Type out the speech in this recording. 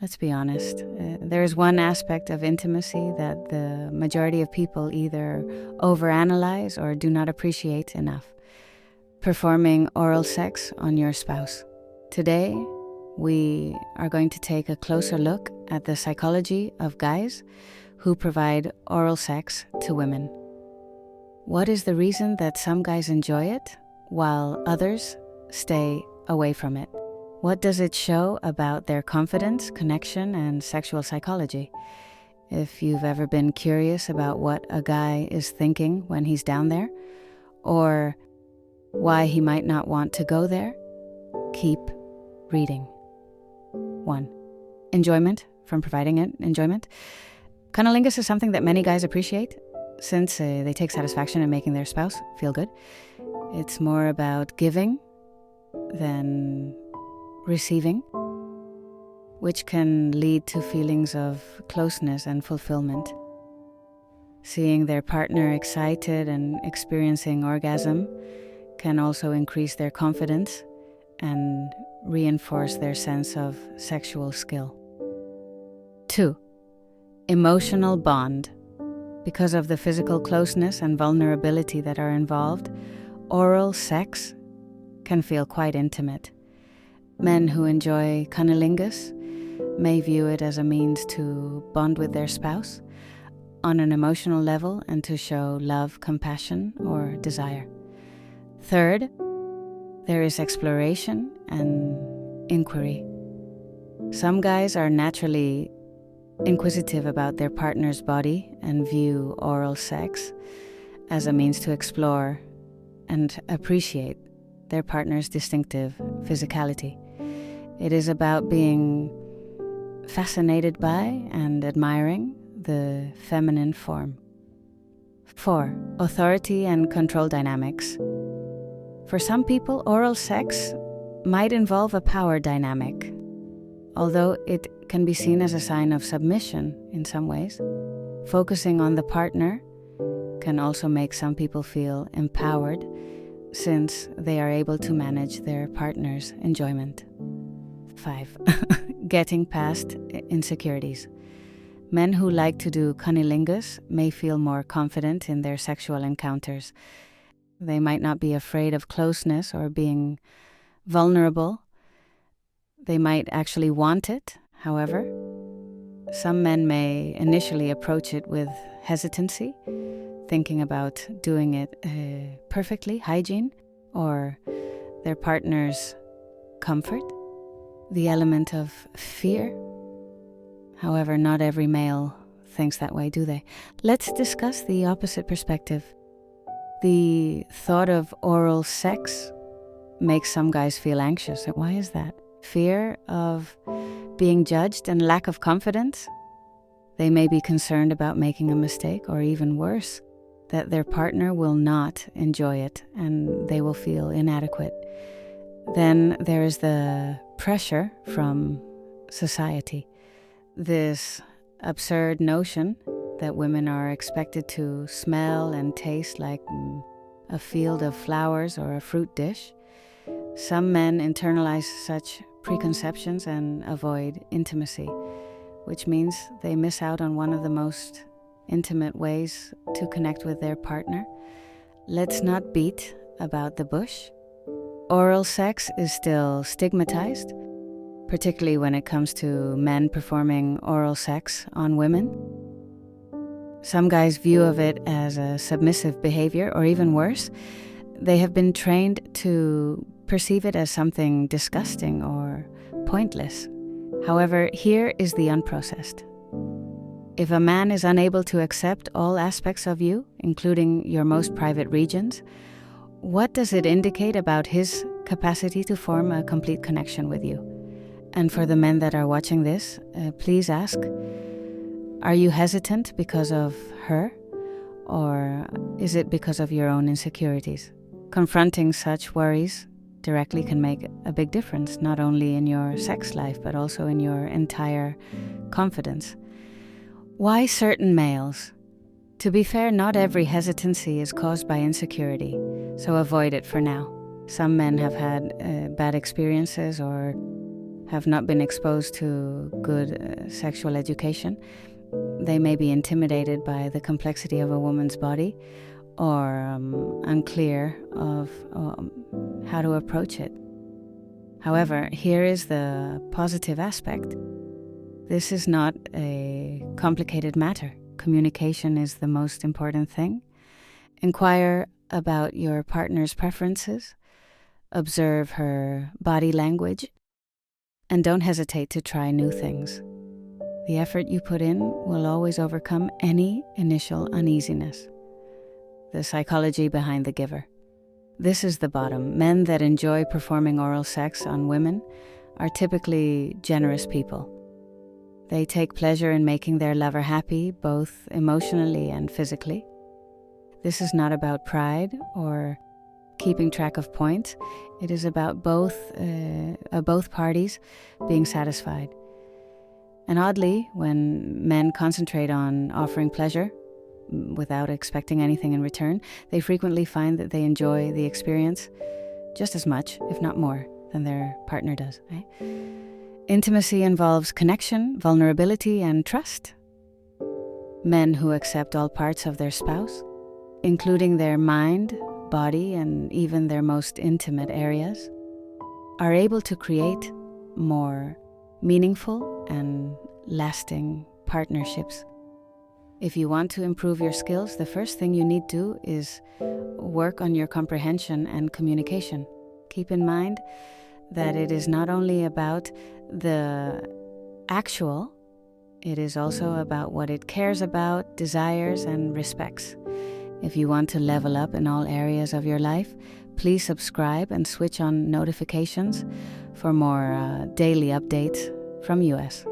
Let's be honest. There is one aspect of intimacy that the majority of people either overanalyze or do not appreciate enough: performing oral sex on your spouse. Today, we are going to take a closer look at the psychology of guys who provide oral sex to women. What is the reason that some guys enjoy it while others stay away from it? What does it show about their confidence, connection, and sexual psychology? If you've ever been curious about what a guy is thinking when he's down there, or why he might not want to go there, keep reading. 1. Enjoyment from providing it. Enjoyment. Cunnilingus is something that many guys appreciate since they take satisfaction in making their spouse feel good. It's more about giving than receiving, which can lead to feelings of closeness and fulfillment. Seeing their partner excited and experiencing orgasm can also increase their confidence and reinforce their sense of sexual skill. 2. Emotional bond. Because of the physical closeness and vulnerability that are involved, oral sex can feel quite intimate. Men who enjoy cunnilingus may view it as a means to bond with their spouse on an emotional level and to show love, compassion, or desire. 3rd, there is exploration and inquiry. Some guys are naturally inquisitive about their partner's body and view oral sex as a means to explore and appreciate their partner's distinctive physicality. It is about being fascinated by and admiring the feminine form. 4. Authority and control dynamics. For some people, oral sex might involve a power dynamic, although it can be seen as a sign of submission in some ways. Focusing on the partner can also make some people feel empowered since they are able to manage their partner's enjoyment. 5. Getting past insecurities. Men who like to do cunnilingus may feel more confident in their sexual encounters. They might not be afraid of closeness or being vulnerable. They might actually want it, however. Some men may initially approach it with hesitancy, thinking about doing it perfectly, hygiene, or their partner's comfort. The element of fear. However, not every male thinks that way, do they? Let's discuss the opposite perspective. The thought of oral sex makes some guys feel anxious. Why is that? Fear of being judged and lack of confidence? They may be concerned about making a mistake, or even worse, that their partner will not enjoy it and they will feel inadequate. Then there is the pressure from society. This absurd notion that women are expected to smell and taste like a field of flowers or a fruit dish. Some men internalize such preconceptions and avoid intimacy, which means they miss out on one of the most intimate ways to connect with their partner. Let's not beat about the bush. Oral sex is still stigmatized, particularly when it comes to men performing oral sex on women. Some guys view of it as a submissive behavior, or even worse, they have been trained to perceive it as something disgusting or pointless. However, here is the unprocessed. If a man is unable to accept all aspects of you, including your most private regions, what does it indicate about his capacity to form a complete connection with you? And for the men that are watching this, please ask, are you hesitant because of her? Or is it because of your own insecurities? Confronting such worries directly can make a big difference, not only in your sex life, but also in your entire confidence. Why certain males? To be fair, not every hesitancy is caused by insecurity, so avoid it for now. Some men have had bad experiences or have not been exposed to good sexual education. They may be intimidated by the complexity of a woman's body, or unclear of how to approach it. However, here is the positive aspect. This is not a complicated matter. Communication is the most important thing. Inquire about your partner's preferences, observe her body language, and don't hesitate to try new things. The effort you put in will always overcome any initial uneasiness. The psychology behind the giver. This is the bottom. Men that enjoy performing oral sex on women are typically generous people. They take pleasure in making their lover happy, both emotionally and physically. This is not about pride or keeping track of points. It is about both parties being satisfied. And oddly, when men concentrate on offering pleasure without expecting anything in return, they frequently find that they enjoy the experience just as much, if not more, than their partner does. Right? Intimacy involves connection, vulnerability, and trust. Men who accept all parts of their spouse, including their mind, body, and even their most intimate areas, are able to create more meaningful and lasting partnerships. If you want to improve your skills, the first thing you need to do is work on your comprehension and communication. Keep in mind that it is not only about the actual, it is also about what it cares about, desires, and respects. If you want to level up in all areas of your life, please subscribe and switch on notifications for more daily updates from US.